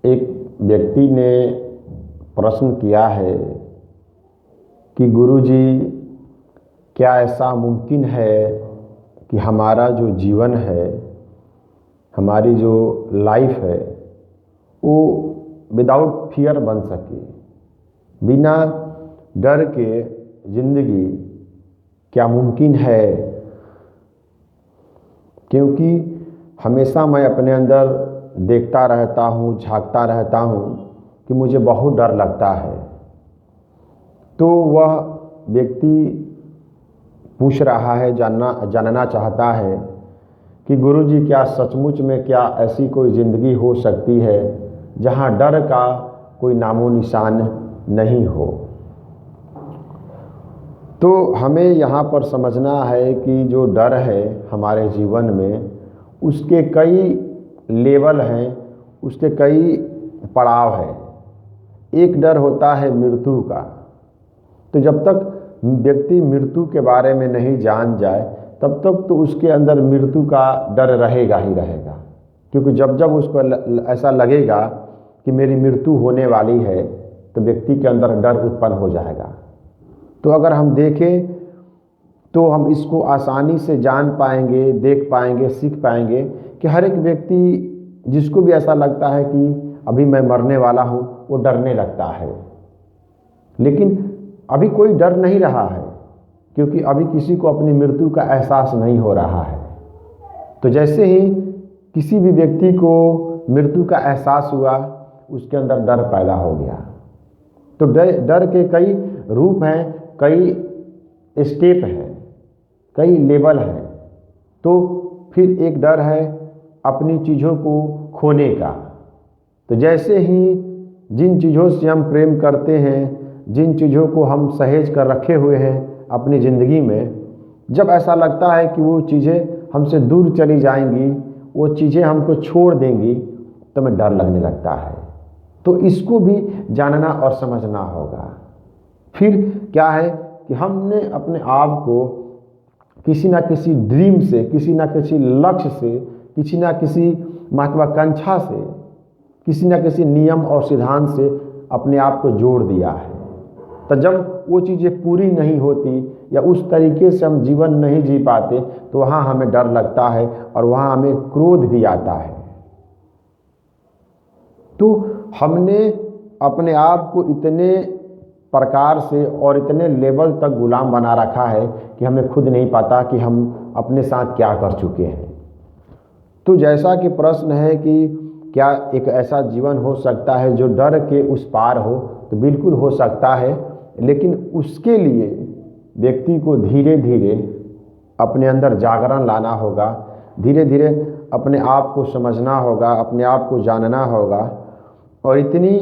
एक व्यक्ति ने प्रश्न किया है कि गुरुजी, क्या ऐसा मुमकिन है कि हमारा जो जीवन है, हमारी जो लाइफ है, वो विदाउट फियर बन सके, बिना डर के ज़िंदगी क्या मुमकिन है? क्योंकि हमेशा मैं अपने अंदर देखता रहता हूँ, झांकता रहता हूँ कि मुझे बहुत डर लगता है। तो वह व्यक्ति पूछ रहा है, जानना चाहता है कि गुरुजी, क्या सचमुच में क्या ऐसी कोई ज़िंदगी हो सकती है जहाँ डर का कोई नामो निशान नहीं हो? तो हमें यहाँ पर समझना है कि जो डर है हमारे जीवन में, उसके कई लेवल हैं, उसके कई पड़ाव हैं। एक डर होता है मृत्यु का। तो जब तक व्यक्ति मृत्यु के बारे में नहीं जान जाए, तब तक तो उसके अंदर मृत्यु का डर रहेगा ही रहेगा। क्योंकि जब जब उसको ऐसा लगेगा कि मेरी मृत्यु होने वाली है, तो व्यक्ति के अंदर डर उत्पन्न हो जाएगा। तो अगर हम देखें तो हम इसको आसानी से जान पाएंगे, देख पाएंगे, सीख पाएंगे कि हर एक व्यक्ति जिसको भी ऐसा लगता है कि अभी मैं मरने वाला हूँ, वो डरने लगता है। लेकिन अभी कोई डर नहीं रहा है, क्योंकि अभी किसी को अपनी मृत्यु का एहसास नहीं हो रहा है। तो जैसे ही किसी भी व्यक्ति को मृत्यु का एहसास हुआ, उसके अंदर डर पैदा हो गया। तो डर के कई रूप हैं, कई स्टेप हैं, कई लेवल हैं। तो फिर एक डर है अपनी चीज़ों को खोने का। तो जैसे ही जिन चीज़ों से हम प्रेम करते हैं, जिन चीज़ों को हम सहेज कर रखे हुए हैं अपनी ज़िंदगी में, जब ऐसा लगता है कि वो चीज़ें हमसे दूर चली जाएंगी, वो चीज़ें हमको छोड़ देंगी, तो हमें डर लगने लगता है। तो इसको भी जानना और समझना होगा। फिर क्या है कि हमने अपने आप को किसी ना किसी ड्रीम से, किसी ना किसी लक्ष्य से, किसी ना किसी महत्वाकांक्षा से, किसी ना किसी नियम और सिद्धांत से अपने आप को जोड़ दिया है। तो जब वो चीज़ें पूरी नहीं होती या उस तरीके से हम जीवन नहीं जी पाते, तो वहाँ हमें डर लगता है और वहाँ हमें क्रोध भी आता है। तो हमने अपने आप को इतने प्रकार से और इतने लेवल तक गुलाम बना रखा है कि हमें खुद नहीं पता कि हम अपने साथ क्या कर चुके हैं। तो जैसा कि प्रश्न है कि क्या एक ऐसा जीवन हो सकता है जो डर के उस पार हो, तो बिल्कुल हो सकता है। लेकिन उसके लिए व्यक्ति को धीरे धीरे अपने अंदर जागरण लाना होगा, धीरे धीरे अपने आप को समझना होगा, अपने आप को जानना होगा, और इतनी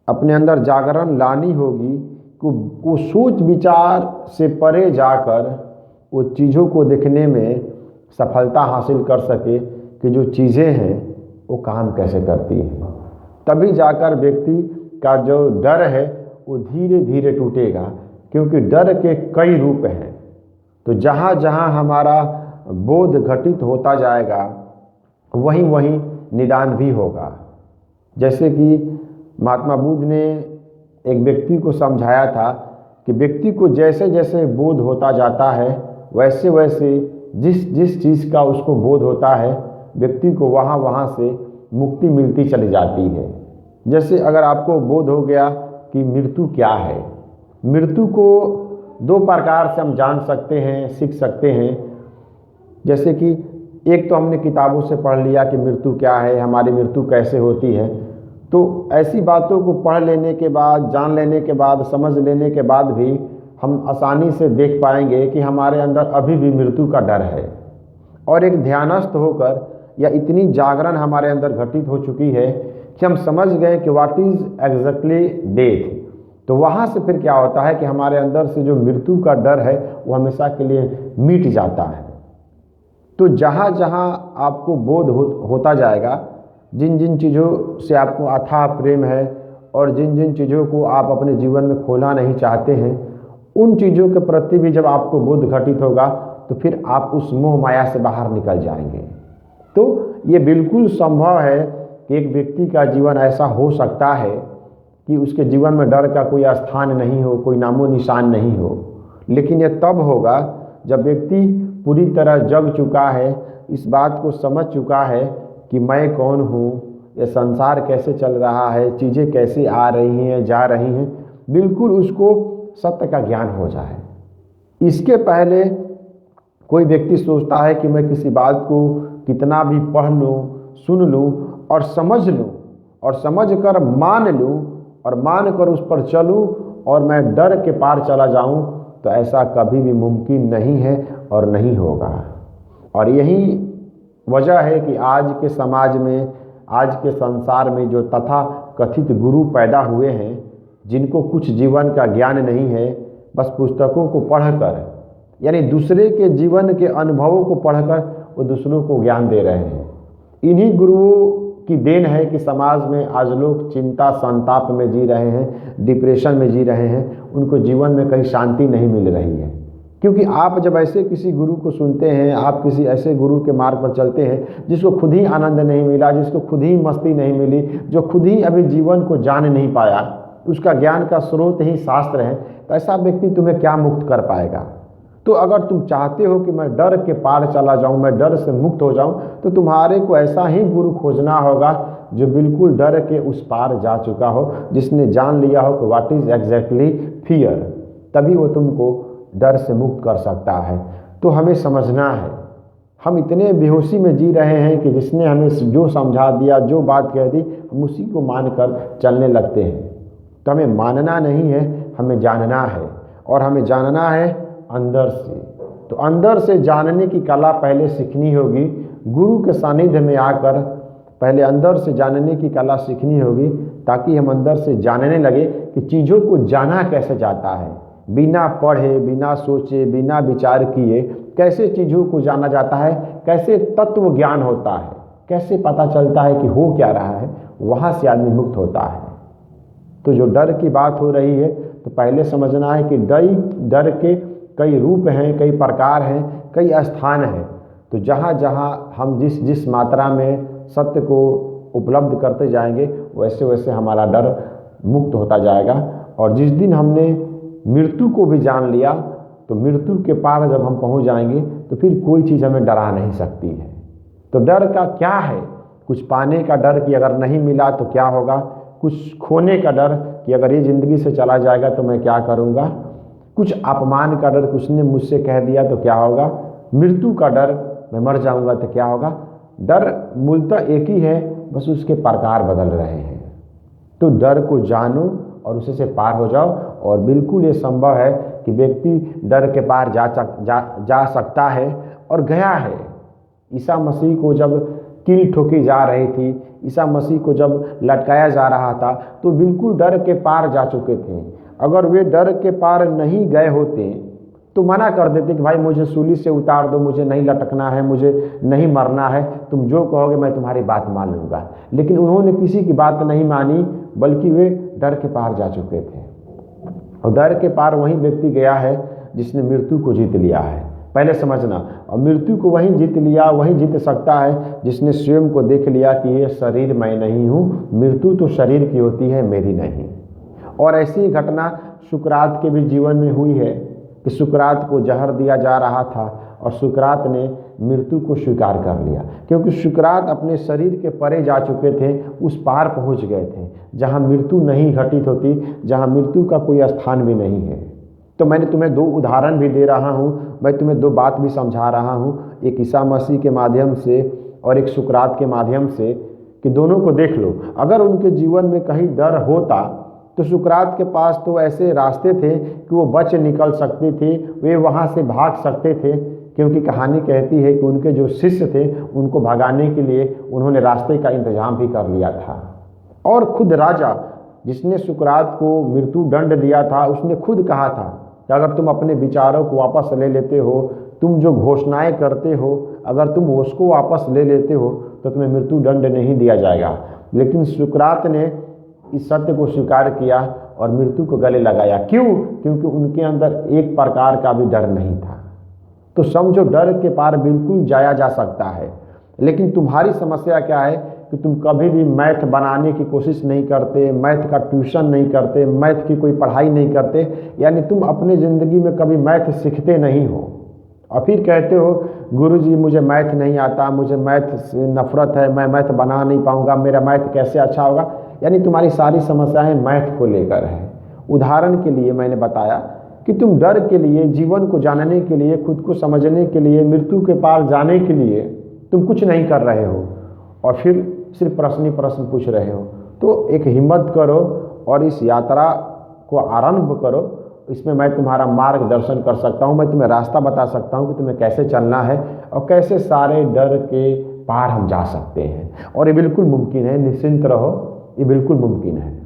अपने अंदर जागरण लानी होगी कि वो सोच विचार से परे जाकर वो चीज़ों को देखने में सफलता हासिल कर सके कि जो चीज़ें हैं वो काम कैसे करती हैं। तभी जाकर व्यक्ति का जो डर है वो धीरे धीरे टूटेगा, क्योंकि डर के कई रूप हैं। तो जहाँ जहाँ हमारा बोध घटित होता जाएगा, वहीं वहीं निदान भी होगा। जैसे कि महात्मा बुद्ध ने एक व्यक्ति को समझाया था कि व्यक्ति को जैसे जैसे बोध होता जाता है, वैसे वैसे जिस जिस चीज़ का उसको बोध होता है, व्यक्ति को वहाँ वहाँ से मुक्ति मिलती चली जाती है। जैसे अगर आपको बोध हो गया कि मृत्यु क्या है, मृत्यु को दो प्रकार से हम जान सकते हैं, सीख सकते हैं। जैसे कि एक तो हमने किताबों से पढ़ लिया कि मृत्यु क्या है, हमारी मृत्यु कैसे होती है। तो ऐसी बातों को पढ़ लेने के बाद, जान लेने के बाद, समझ लेने के बाद भी हम आसानी से देख पाएंगे कि हमारे अंदर अभी भी मृत्यु का डर है। और एक ध्यानस्थ होकर या इतनी जागरण हमारे अंदर घटित हो चुकी है कि हम समझ गए कि व्हाट इज़ एग्जैक्टली डेथ। तो वहाँ से फिर क्या होता है कि हमारे अंदर से जो मृत्यु का डर है वो हमेशा के लिए मिट जाता है। तो जहाँ जहाँ आपको बोध होता जाएगा, जिन जिन चीज़ों से आपको अथाह प्रेम है और जिन जिन चीज़ों को आप अपने जीवन में खोना नहीं चाहते हैं, उन चीज़ों के प्रति भी जब आपको बोध घटित होगा, तो फिर आप उस मोह माया से बाहर निकल जाएंगे। तो ये बिल्कुल संभव है कि एक व्यक्ति का जीवन ऐसा हो सकता है कि उसके जीवन में डर का कोई स्थान नहीं हो, कोई नामो निशान नहीं हो। लेकिन यह तब होगा जब व्यक्ति पूरी तरह जग चुका है, इस बात को समझ चुका है कि मैं कौन हूँ, यह संसार कैसे चल रहा है, चीज़ें कैसे आ रही हैं जा रही हैं, बिल्कुल उसको सत्य का ज्ञान हो जाए। इसके पहले कोई व्यक्ति सोचता है कि मैं किसी बात को कितना भी पढ़ लूँ, सुन लूँ और समझ लूँ और समझ कर मान लूँ और मान कर उस पर चलूँ और मैं डर के पार चला जाऊँ, तो ऐसा कभी भी मुमकिन नहीं है और नहीं होगा। और यही वजह है कि आज के समाज में, आज के संसार में जो तथा कथित गुरु पैदा हुए हैं, जिनको कुछ जीवन का ज्ञान नहीं है, बस पुस्तकों को पढ़कर, यानी दूसरे के जीवन के अनुभवों को पढ़कर वो दूसरों को ज्ञान दे रहे हैं। इन्हीं गुरुओं की देन है कि समाज में आज लोग चिंता संताप में जी रहे हैं, डिप्रेशन में जी रहे हैं, उनको जीवन में कहीं शांति नहीं मिल रही है। क्योंकि आप जब ऐसे किसी गुरु को सुनते हैं, आप किसी ऐसे गुरु के मार्ग पर चलते हैं जिसको खुद ही आनंद नहीं मिला, जिसको खुद ही मस्ती नहीं मिली, जो खुद ही अभी जीवन को जान नहीं पाया, उसका ज्ञान का स्रोत ही शास्त्र है, तो ऐसा व्यक्ति तुम्हें क्या मुक्त कर पाएगा। तो अगर तुम चाहते हो कि मैं डर के पार चला जाऊं, मैं डर से मुक्त हो जाऊं, तो तुम्हारे को ऐसा ही गुरु खोजना होगा जो बिल्कुल डर के उस पार जा चुका हो, जिसने जान लिया हो कि व्हाट इज एग्जैक्टली फियर। तभी वो तुमको डर से मुक्त कर सकता है। तो हमें समझना है, हम इतने बेहोशी में जी रहे हैं कि जिसने हमें जो समझा दिया, जो बात कह दी, हम उसी को मानकर चलने लगते हैं। तो हमें मानना नहीं है, हमें जानना है, और हमें जानना है अंदर से। तो अंदर से जानने की कला पहले सीखनी होगी, गुरु के सानिध्य में आकर पहले अंदर से जानने की कला सीखनी होगी, ताकि हम अंदर से जानने लगे कि चीज़ों को जाना कैसे जाता है। बिना पढ़े, बिना सोचे, बिना विचार किए कैसे चीज़ों को जाना जाता है, कैसे तत्व ज्ञान होता है, कैसे पता चलता है कि हो क्या रहा है, वहाँ से आदमी मुक्त होता है। तो जो डर की बात हो रही है, तो पहले समझना है कि डर के कई रूप हैं, कई प्रकार हैं, कई स्थान हैं। तो जहाँ जहाँ हम जिस मात्रा में सत्य को उपलब्ध करते जाएंगे, वैसे वैसे हमारा डर मुक्त होता जाएगा। और जिस दिन हमने मृत्यु को भी जान लिया, तो मृत्यु के पार जब हम पहुँच जाएंगे, तो फिर कोई चीज़ हमें डरा नहीं सकती है। तो डर का क्या है? कुछ पाने का डर कि अगर नहीं मिला तो क्या होगा, कुछ खोने का डर कि अगर ये ज़िंदगी से चला जाएगा तो मैं क्या करूँगा, कुछ अपमान का डर, कुछ ने मुझसे कह दिया तो क्या होगा, मृत्यु का डर, मैं मर जाऊँगा तो क्या होगा। डर मूलतः एक ही है, बस उसके प्रकार बदल रहे हैं। तो डर को जानो और उसे से पार हो जाओ। और बिल्कुल ये संभव है कि व्यक्ति डर के पार जा सकता है और गया है। ईसा मसीह को जब कील ठोकी जा रही थी, ईसा मसीह को जब लटकाया जा रहा था, तो बिल्कुल डर के पार जा चुके थे। अगर वे डर के पार नहीं गए होते तो मना कर देते कि भाई मुझे सूली से उतार दो, मुझे नहीं लटकना है, मुझे नहीं मरना है, तुम जो कहोगे मैं तुम्हारी बात मान लूँगा। लेकिन उन्होंने किसी की बात नहीं मानी, बल्कि वे डर के पार जा चुके थे। और डर के पार वही व्यक्ति गया है जिसने मृत्यु को जीत लिया है, पहले समझना। और मृत्यु को वही जीत लिया, वही जीत सकता है जिसने स्वयं को देख लिया कि ये शरीर मैं नहीं हूँ, मृत्यु तो शरीर की होती है, मेरी नहीं। और ऐसी घटना सुकरात के भी जीवन में हुई है कि सुकरात को जहर दिया जा रहा था और सुकरात ने मृत्यु को स्वीकार कर लिया, क्योंकि सुकरात अपने शरीर के परे जा चुके थे, उस पार पहुंच गए थे जहां मृत्यु नहीं घटित होती, जहां मृत्यु का कोई स्थान भी नहीं है। तो मैंने तुम्हें दो उदाहरण भी दे रहा हूँ, मैं तुम्हें दो बात भी समझा रहा हूँ, एक ईसा मसीह के माध्यम से और एक सुकरात के माध्यम से, कि दोनों को देख लो। अगर उनके जीवन में कहीं डर होता तो सुकरात के पास तो ऐसे रास्ते थे कि वो बच निकल सकते थे, वे वहाँ से भाग सकते थे, क्योंकि कहानी कहती है कि उनके जो शिष्य थे उनको भगाने के लिए उन्होंने रास्ते का इंतजाम भी कर लिया था। और खुद राजा जिसने सुकरात को मृत्यु दंड दिया था, उसने खुद कहा था कि अगर तुम अपने विचारों को वापस ले लेते हो, तुम जो घोषणाएं करते हो, अगर तुम उसको वापस ले लेते हो तो तुम्हें मृत्यु दंड नहीं दिया जाएगा। लेकिन सुकरात ने इस सत्य को स्वीकार किया और मृत्यु को गले लगाया। क्यों? क्योंकि उनके अंदर एक प्रकार का भी डर नहीं था। तो समझो, डर के पार बिल्कुल जाया जा सकता है। लेकिन तुम्हारी समस्या क्या है कि तुम कभी भी मैथ बनाने की कोशिश नहीं करते, मैथ का ट्यूशन नहीं करते, मैथ की कोई पढ़ाई नहीं करते, यानी तुम अपनी ज़िंदगी में कभी मैथ सीखते नहीं हो, और फिर कहते हो गुरुजी मुझे मैथ नहीं आता, मुझे मैथ से नफरत है, मैं मैथ बना नहीं पाऊंगा, मेरा मैथ कैसे अच्छा होगा। यानी तुम्हारी सारी समस्याएं मैथ को लेकर है। उदाहरण के लिए मैंने बताया कि तुम डर के लिए, जीवन को जानने के लिए, खुद को समझने के लिए, मृत्यु के पार जाने के लिए तुम कुछ नहीं कर रहे हो, और फिर सिर्फ प्रश्न ही प्रश्न पूछ रहे हो। तो एक हिम्मत करो और इस यात्रा को आरंभ करो। इसमें मैं तुम्हारा मार्गदर्शन कर सकता हूँ, मैं तुम्हें रास्ता बता सकता हूँ कि तुम्हें कैसे चलना है और कैसे सारे डर के पार हम जा सकते हैं। और ये बिल्कुल मुमकिन है, निश्चिंत रहो, ये बिल्कुल मुमकिन है।